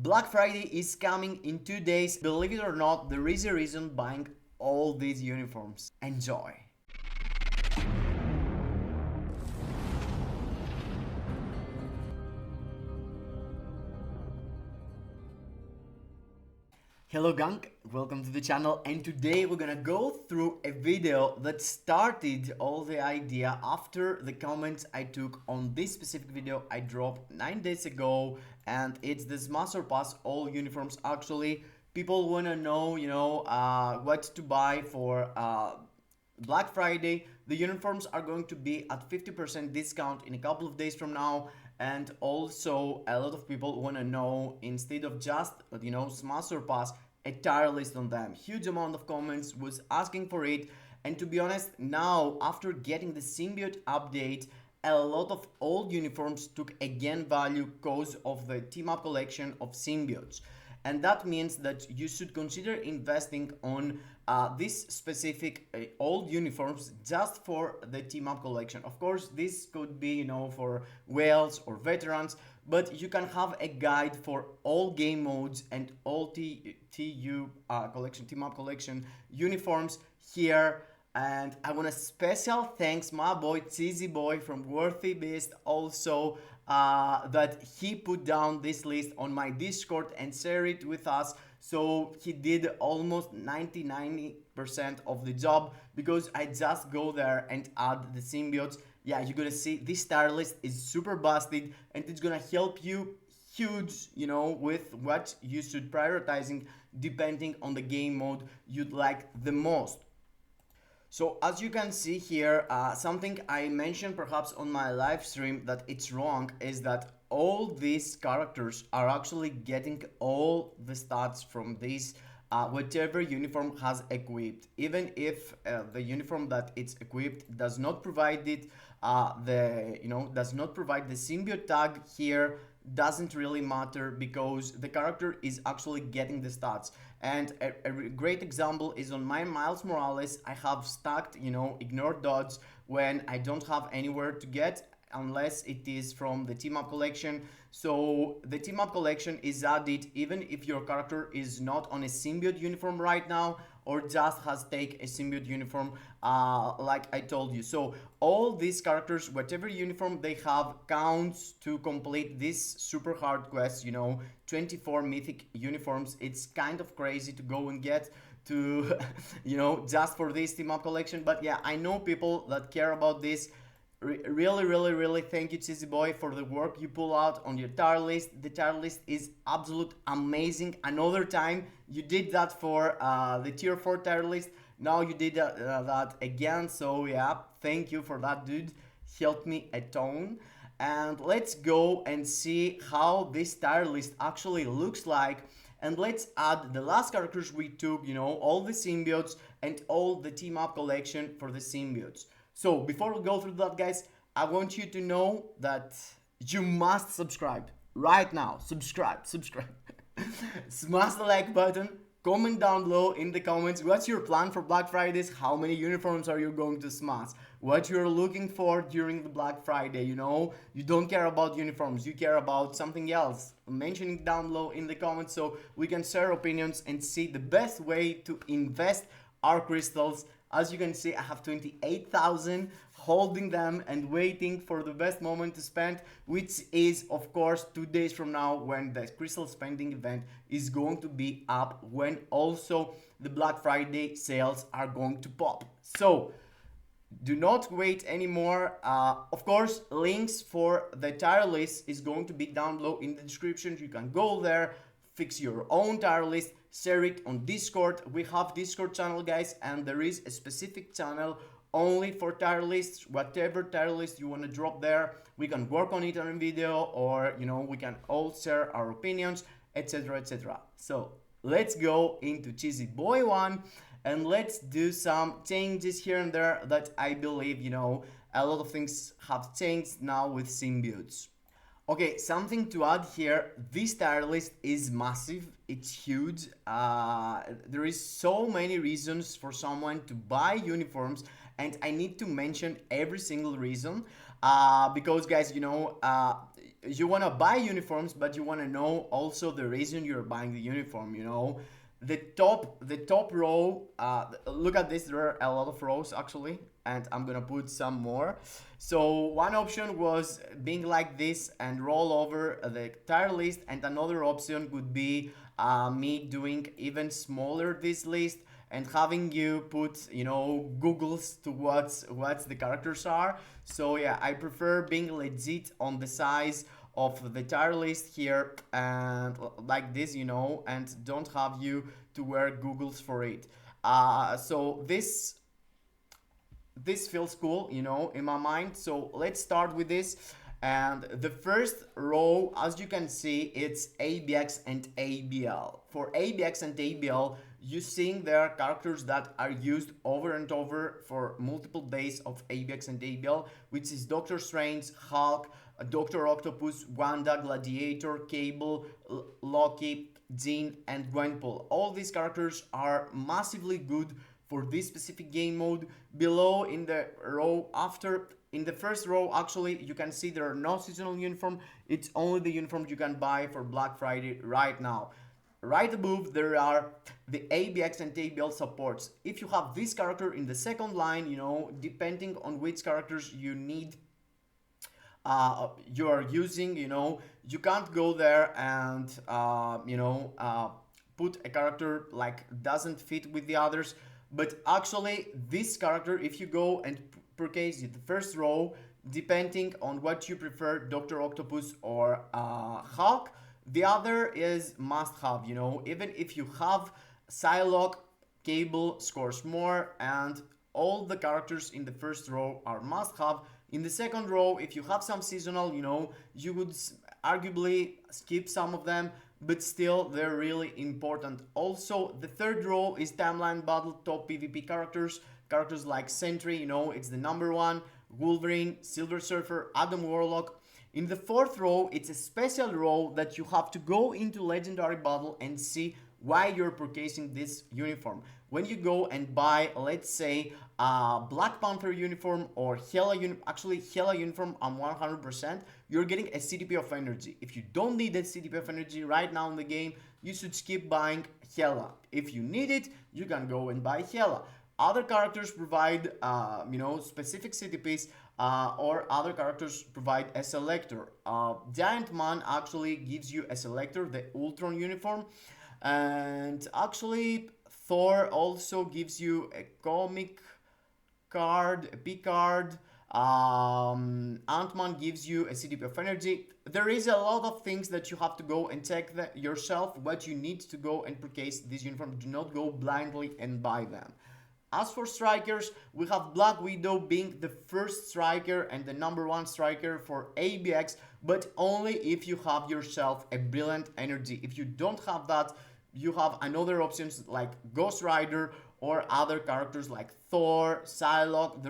Black Friday is coming in 2 days. Believe it or not, there is a reason buying all these uniforms. Enjoy. Hello gang, welcome to the channel, and today we're gonna go through a video that started all the idea after the comments I took on this specific video I dropped 9 days ago, and it's this master pass all uniforms. Actually, people wanna know, what to buy for Black Friday. The uniforms are going to be at 50% discount in a couple of days from now. And also a lot of people want to know, instead of just Master Pass, a tier list on them. Huge amount of comments was asking for it, and to be honest, now after getting the Symbiote update, a lot of old uniforms took again value because of the team up collection of symbiotes. And that means that you should consider investing on this specific old uniforms just for the team up collection. Of course, this could be for whales or veterans, but you can have a guide for all game modes and all TU collection, team up collection uniforms here. And I want a special thanks my boy Cheesy Boy from Worthy Beast also, that he put down this list on my Discord and shared it with us. So he did almost 90% of the job, because I just go there and add the symbiotes. Yeah, you're gonna see this tier list is super busted, and it's gonna help you huge, with what you should prioritizing depending on the game mode you'd like the most. So as you can see here, something I mentioned perhaps on my live stream that it's wrong is that all these characters are actually getting all the stats from this whatever uniform has equipped. Even if the uniform that it's equipped does not provide it, does not provide the symbiote tag here, doesn't really matter, because the character is actually getting the stats. And a great example is on my Miles Morales. I have stacked ignore dodge when I don't have anywhere to get, unless it is from the team up collection. So the team up collection is added even if your character is not on a symbiote uniform right now, or just has take a symbiote uniform, like I told you. So all these characters, whatever uniform they have, counts to complete this super hard quest, 24 mythic uniforms. It's kind of crazy to go and get to just for this team up collection. But yeah, I know people that care about this. Really thank you, Cheesy Boy, for the work you pull out on your tier list. The tier list is absolute amazing. Another time you did that for the tier 4 tier list. Now you did that again, so yeah, thank you for that, dude. Helped me a ton. And let's go and see how this tier list actually looks like. And let's add the last characters we took, all the symbiotes and all the team up collection for the symbiotes. So before we go through that, guys, I want you to know that you must subscribe right now. Subscribe. Smash the like button. Comment down below in the comments what's your plan for Black Fridays. How many uniforms are you going to smash? What you're looking for during the Black Friday. You don't care about uniforms, you care about something else. Mention it down below in the comments so we can share opinions and see the best way to invest our crystals. As you can see, I have 28,000 holding them and waiting for the best moment to spend, which is of course 2 days from now, when the crystal spending event is going to be up, when also the Black Friday sales are going to pop. So do not wait anymore. Of course, links for the tier list is going to be down below in the description. You can go there, fix your own tier list, share it on Discord. We have Discord channel, guys, and there is a specific channel only for tier lists. Whatever tier list you want to drop there, we can work on it on a video, or we can all share our opinions, etc. So let's go into Cheesy Boy 1 and let's do some changes here and there that I believe a lot of things have changed now with symbiotes. Okay, something to add here, this tier list is massive, it's huge. There is so many reasons for someone to buy uniforms, and I need to mention every single reason, because guys, you want to buy uniforms, but you want to know also the reason you're buying the uniform, the top row, look at this, there are a lot of rows actually, and I'm gonna put some more. So one option was being like this and roll over the entire list, and another option would be me doing even smaller this list and having you put googles to what's the characters are. So yeah, I prefer being legit on the size of the tier list here, and like this, and don't have you to wear googles for it. So this feels cool, in my mind. So let's start with this. And the first row, as you can see, it's ABX and ABL. For ABX and ABL, you seeing there are characters that are used over and over for multiple days of ABX and ABL, which is Doctor Strange, Hulk, Doctor Octopus, Wanda, Gladiator, Cable, Loki, Jean, and Gwenpool. All these characters are massively good for this specific game mode. Below in the row after, in the first row, actually, you can see there are no seasonal uniform. It's only the uniform you can buy for Black Friday right now. Right above, there are the ABX and ABL supports. If you have this character in the second line, depending on which characters you need, you are using, you can't go there and, put a character like doesn't fit with the others. But actually, this character, if you go and purchase the first row, depending on what you prefer, Dr. Octopus or Hulk, the other is must have, even if you have Psylocke, Cable scores more, and all the characters in the first row are must have. In the second row, if you have some seasonal, you would arguably skip some of them, but still they're really important. Also, the third row is timeline battle top PvP characters like Sentry, it's the number one, Wolverine, Silver Surfer, Adam Warlock. In the fourth row, it's a special row that you have to go into legendary battle and see why you're purchasing this uniform. When you go and buy, let's say, Black Panther uniform or Hela uniform, I'm 100%, you're getting a CDP of energy. If you don't need a CDP of energy right now in the game, you should skip buying Hela. If you need it, you can go and buy Hela. Other characters provide, specific CDPs, or other characters provide a selector. Giant Man actually gives you a selector, the Ultron uniform, and actually Thor also gives you a comic card, a P card. Ant-Man gives you a CDP of energy. There is a lot of things that you have to go and check yourself what you need to go and purchase this uniform. Do not go blindly and buy them. As for strikers, we have Black Widow being the first striker and the number one striker for ABX, but only if you have yourself a brilliant energy. If you don't have that, you have another options like Ghost Rider or other characters like Thor, Psylocke.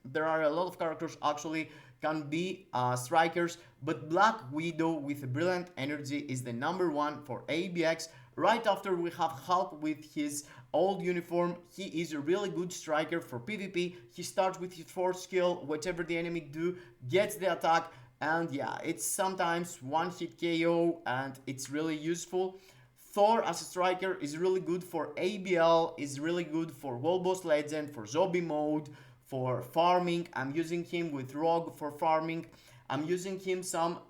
There are a lot of characters actually can be strikers, but Black Widow with a brilliant energy is the number one for ABX. Right after, we have Hulk with his old uniform. He is a really good striker for PvP. He starts with his 4th skill, whatever the enemy do, gets the attack, and yeah, it's sometimes one hit KO and it's really useful. Thor as a striker is really good for ABL, is really good for World Boss Legend, for zombie mode, for farming. I'm using him with Rogue for farming. I'm using him some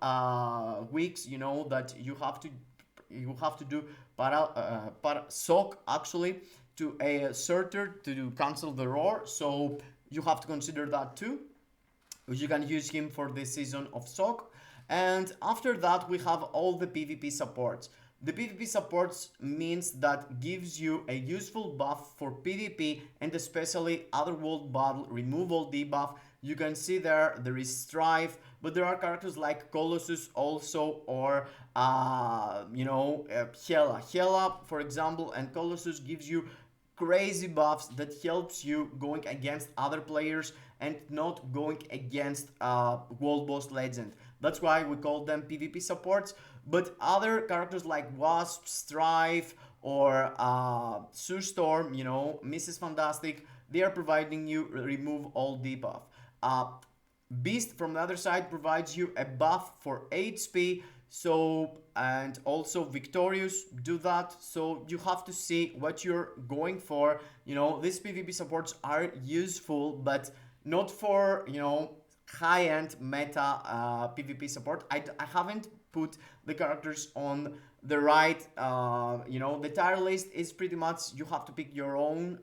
weeks, that you have to do para soak actually to a Surtur to cancel the roar. So you have to consider that too. You can use him for this season of soak. And after that, we have all the PvP supports. The PvP supports means that gives you a useful buff for PvP and especially Otherworld Battle removal debuff. You can see there is Strife, but there are characters like Colossus also, or Hela. Hela, for example, and Colossus gives you crazy buffs that helps you going against other players and not going against World Boss Legend. That's why we call them PvP supports. But other characters like Wasp, Strife, or Sue Storm, Mrs. Fantastic, they are providing you remove all debuff. Beast from the other side provides you a buff for HP, so, and also Victorious do that, so you have to see what you're going for. You know, these PvP supports are useful, but not for, you know, high-end meta PvP support. I haven't put the characters on the right, you know, the tier list is pretty much, you have to pick your own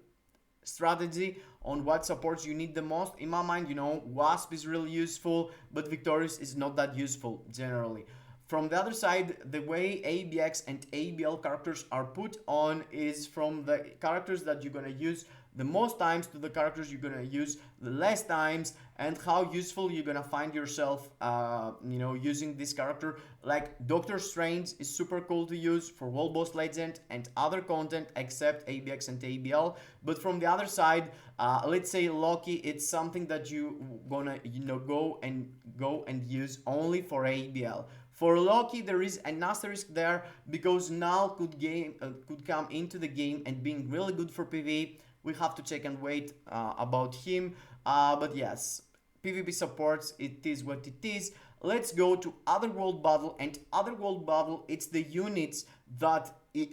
strategy on what supports you need the most. In my mind, you know, Wasp is really useful, but Victorious is not that useful generally. From the other side, the way ABX and ABL characters are put on is from the characters that you're gonna use the most times to the characters you're gonna use the less times, and how useful you're gonna find yourself, you know, using this character. Like Doctor Strange is super cool to use for World Boss Legend and other content except ABX and ABL. But from the other side, let's say Loki, it's something that you gonna, you know, go and use only for ABL. For Loki, there is an asterisk there because Null could come into the game and being really good for PvE. We have to check and wait about him. But yes, PvP supports, it is what it is. Let's go to Otherworld Battle, and Otherworld Battle, it's the units that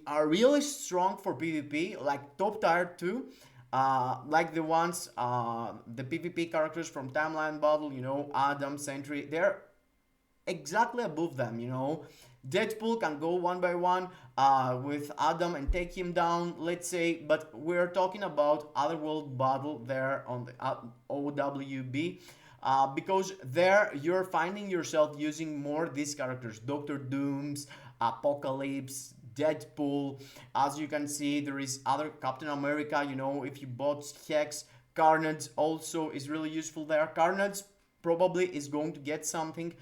are really strong for PvP, like top tier 2. Like the ones, the PvP characters from Timeline Battle, you know, Adam, Sentry, they're exactly above them, you know. Deadpool can go one by one with Adam and take him down, let's say, but we're talking about Otherworld Battle there on the OWB. Because there you're finding yourself using more these characters, Doctor Dooms, Apocalypse, Deadpool. As you can see, there is other Captain America, you know, if you bought Hex, Carnage also is really useful there. Carnage probably is going to get something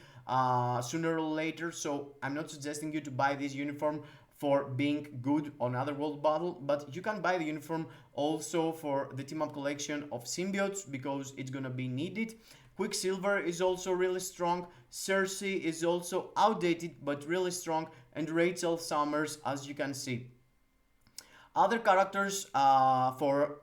sooner or later, so I'm not suggesting you to buy this uniform for being good on Otherworld Battle, but you can buy the uniform also for the team up collection of symbiotes because it's gonna be needed. Quicksilver is also really strong, Cersei is also outdated but really strong, and Rachel Summers, as you can see. Other characters for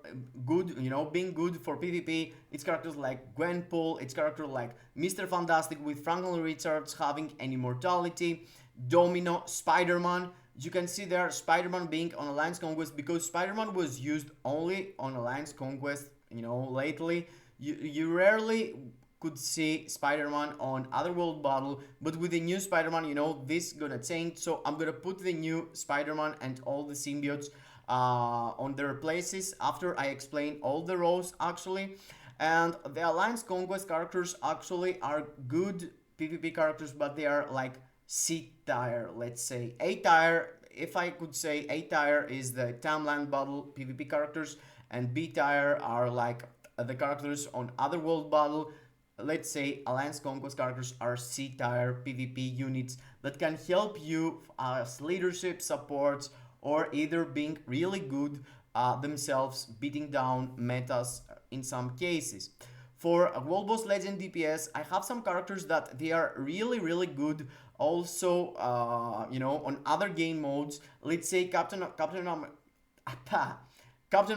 good, you know, being good for PvP, it's characters like Gwenpool, it's characters like Mr. Fantastic with Franklin Richards having an immortality, Domino, Spider-Man. You can see there Spider-Man being on Alliance Conquest because Spider-Man was used only on Alliance Conquest, you know, lately. You rarely could see Spider-Man on Otherworld Battle, but with the new Spider-Man, you know, this gonna change, so I'm gonna put the new Spider-Man and all the symbiotes on their places after I explain all the roles actually. And the Alliance Conquest characters actually are good PvP characters, but they are like C tier, let's say. A tier, if I could say, A tier is the Timeline Battle PvP characters, and B tier are like the characters on Otherworld Battle. Let's say Alliance Conquest characters are C tier PvP units that can help you as leadership supports, or either being really good themselves, beating down metas in some cases. For World Boss Legend DPS, I have some characters that they are really good also, you know, on other game modes. Let's say Captain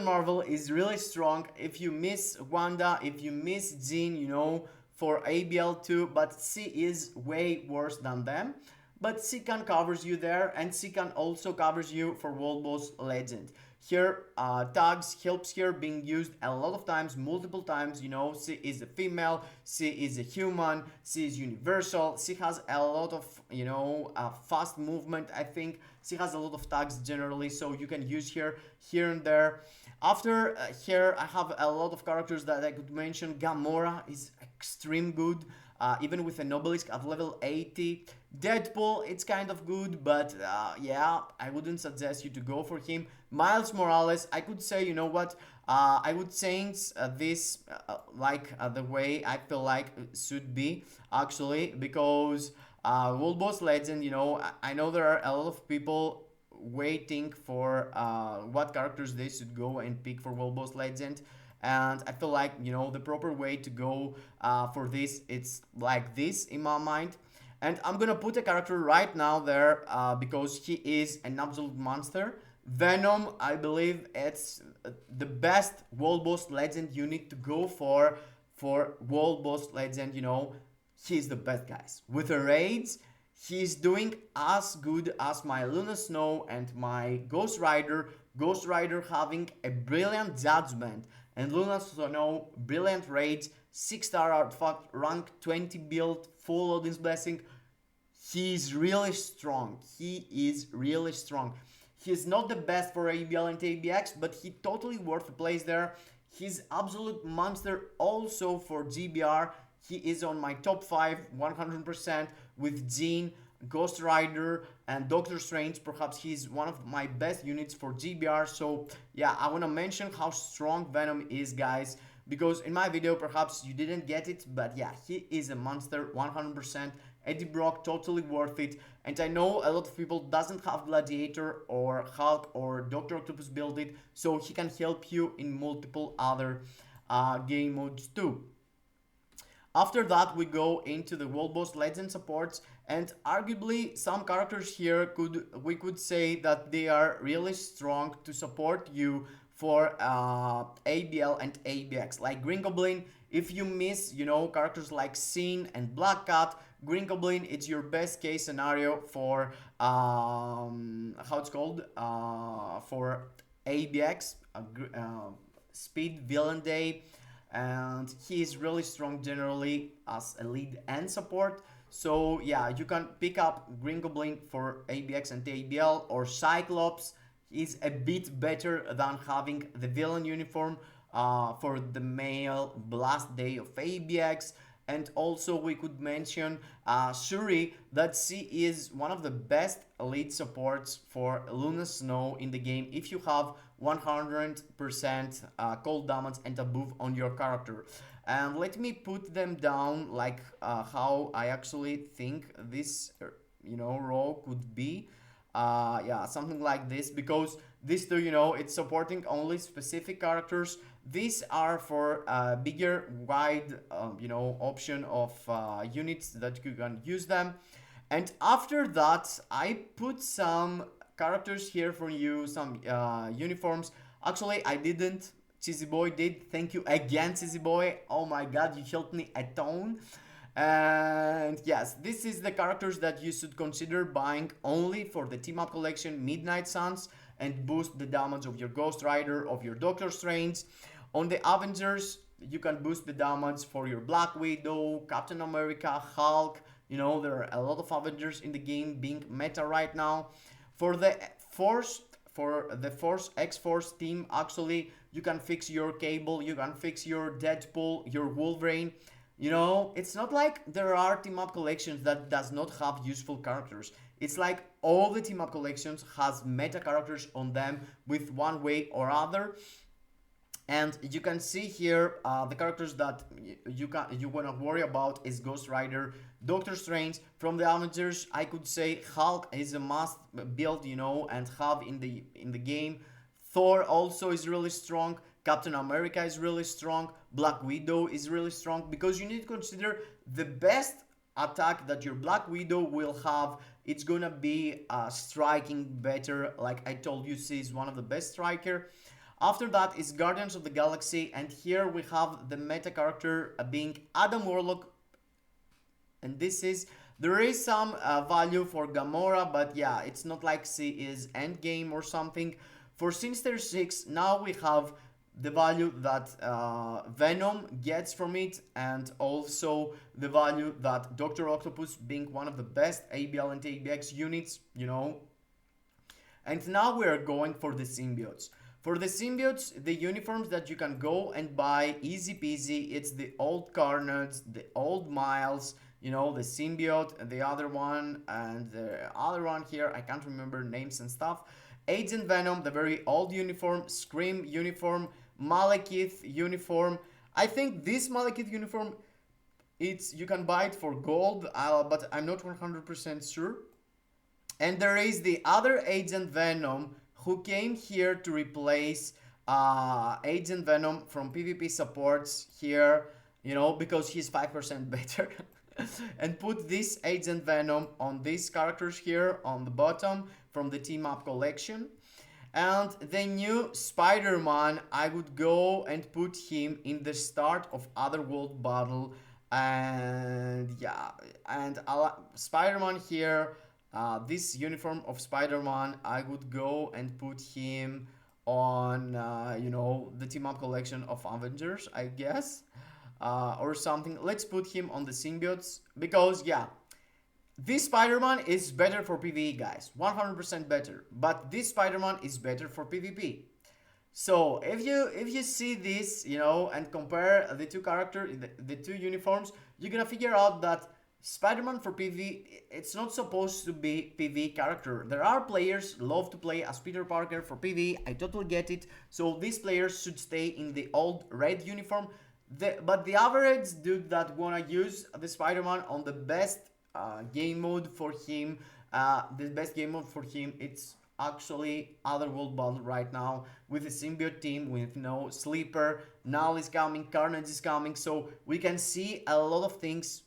Marvel is really strong if you miss Wanda, if you miss Jean, you know, for ABL2, but C is way worse than them. But C can covers you there, and C can also covers you for World Boss Legend. Here, tags helps here being used a lot of times, multiple times, you know. C is a female, C is a human, C is universal, C has a lot of, you know, fast movement, I think. C has a lot of tags generally, so you can use here and there. After here, I have a lot of characters that I could mention. Gamora is extreme good, even with an obelisk at level 80. Deadpool, it's kind of good, but yeah, I wouldn't suggest you to go for him. Miles Morales, I could say, you know what, I would change this like the way I feel like it should be, actually, because World Boss Legend, you know, I know there are a lot of people waiting for what characters they should go and pick for World Boss Legend. And I feel like, you know, the proper way to go for this, it's like this in my mind. And I'm gonna put a character right now there because he is an absolute monster. Venom, I believe it's the best World Boss Legend unit to go for for World Boss Legend, he's the best, guys. With the raids, he's doing as good as my Luna Snow and my Ghost Rider. Ghost Rider having a brilliant judgment, and Luna Snow, brilliant raids, 6-star artifact, rank 20 build, full Odin's Blessing. He's really strong. He is really strong. He's not the best for ABL and ABX, but he totally worth a place there. He's absolute monster also for GBR. He is on my top 5 100% with Jean, Ghost Rider, and Doctor Strange. Perhaps he's one of my best units for GBR. So yeah, I want to mention how strong Venom is, guys, because in my video perhaps you didn't get it, but yeah, he is a monster 100%. Eddie Brock, totally worth it. And I know a lot of people doesn't have Gladiator or Hulk or Dr. Octopus build it, so he can help you in multiple other game modes too. After that, we go into the World Boss Legend supports, and arguably some characters here we could say that they are really strong to support you for ABL and ABX, like Green Goblin. If you miss, characters like Sin and Black Cat, Green Goblin, it's your best case scenario for for ABX, Speed Villain Day, and he is really strong generally as a lead and support. So yeah, you can pick up Green Goblin for ABX and ABL, or Cyclops is a bit better than having the villain uniform for the male Blast Day of ABX. And also we could mention Shuri, that she is one of the best elite supports for Luna Snow in the game if you have 100% cold damage and above on your character. And let me put them down like how I actually think this role could be. Yeah, something like this, because these two, it's supporting only specific characters. These are for a bigger, wide, option of units that you can use them. And after that, I put some characters here for you, some uniforms. Actually, I didn't. Cheesy Boy did. Thank you again, Cheesy Boy. Oh my god, you helped me a ton. And yes, this is the characters that you should consider buying only for the team up collection Midnight Suns, and boost the damage of your Ghost Rider, of your Doctor Strange. On the Avengers, you can boost the damage for your Black Widow, Captain America, Hulk. There are a lot of Avengers in the game being meta right now. For the Force X-Force team, actually, you can fix your Cable, you can fix your Deadpool, your Wolverine. It's not like there are team up collections that does not have useful characters. It's like all the team up collections has meta characters on them with one way or other. And you can see here the characters that you wanna worry about is Ghost Rider, Doctor Strange. From the Avengers, I could say Hulk is a must build, and have in the game. Thor also is really strong. Captain America is really strong. Black Widow is really strong, because you need to consider the best attack that your Black Widow will have. It's gonna be striking better. Like I told you, she is one of the best striker. After that is Guardians of the Galaxy, and here we have the meta character being Adam Warlock. And there is some value for Gamora, but yeah, it's not like she is endgame or something. For Sinister 6, now we have the value that Venom gets from it, and also the value that Dr. Octopus, being one of the best ABL and ABX units, And now we are going for the Symbiotes. For the Symbiotes, the uniforms that you can go and buy easy peasy, it's the old Carnage, the old Miles, the Symbiote, the other one, and the other one here, I can't remember names and stuff. Agent Venom, the very old uniform, Scream uniform, Malekith uniform. I think this Malekith uniform, you can buy it for gold, but I'm not 100% sure. And there is the other Agent Venom, who came here to replace Agent Venom from PvP supports here, because he's 5% better. And put this Agent Venom on these characters here on the bottom from the team up collection. And the new Spider-Man, I would go and put him in the start of Otherworld Battle. And yeah, and Spider-Man here, this uniform of Spider-Man, I would go and put him on, the team-up collection of Avengers, I guess, or something. Let's put him on the symbiotes because, yeah, this Spider-Man is better for PvE, guys, 100% better. But this Spider-Man is better for PvP. So if you see this, and compare the two characters, the two uniforms, you're gonna figure out that Spider-Man for PvE, it's not supposed to be PvE character. There are players love to play as Peter Parker for PvE. I totally get it. So these players should stay in the old red uniform. But the average dude that wanna use the Spider-Man on the best game mode for him, it's actually Otherworld Battle right now with the symbiote team, with no sleeper. Null is coming, Carnage is coming, so we can see a lot of things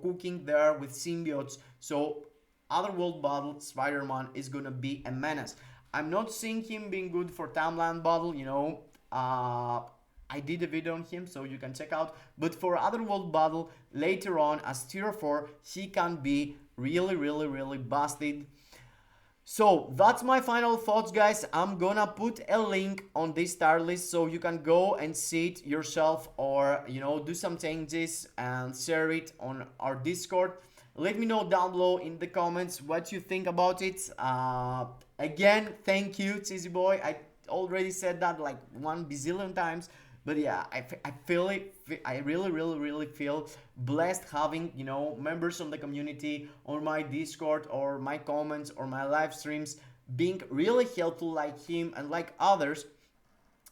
cooking there with symbiotes. So Otherworld Battle, Spider-Man is gonna be a menace. I'm not seeing him being good for Timeline Battle, I did a video on him, so you can check out. But for Otherworld Battle, later on, as tier 4, he can be really, really, really busted. So that's my final thoughts, guys. I'm gonna put a link on this tier list so you can go and see it yourself, or do some changes and share it on our Discord. Let me know down below in the comments what you think about it. Again, thank you, Cheesy Boy. I already said that like 1 bazillion times. But yeah, I feel it. I really, really, really feel blessed having, members of the community on my Discord, or my comments, or my live streams, being really helpful like him and like others,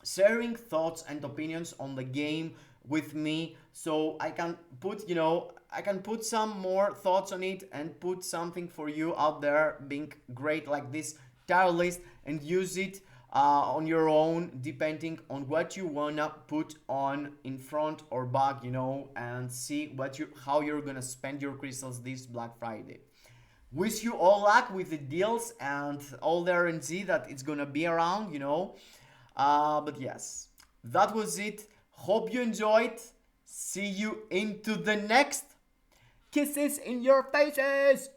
sharing thoughts and opinions on the game with me, so I can put some more thoughts on it and put something for you out there, being great like this tier list, and use it on your own, depending on what you wanna put on in front or back, and see how you're gonna spend your crystals this Black Friday. Wish you all luck with the deals and all the RNG that it's gonna be around, but yes, that was it. Hope you enjoyed. See you into the next. Kisses in your faces.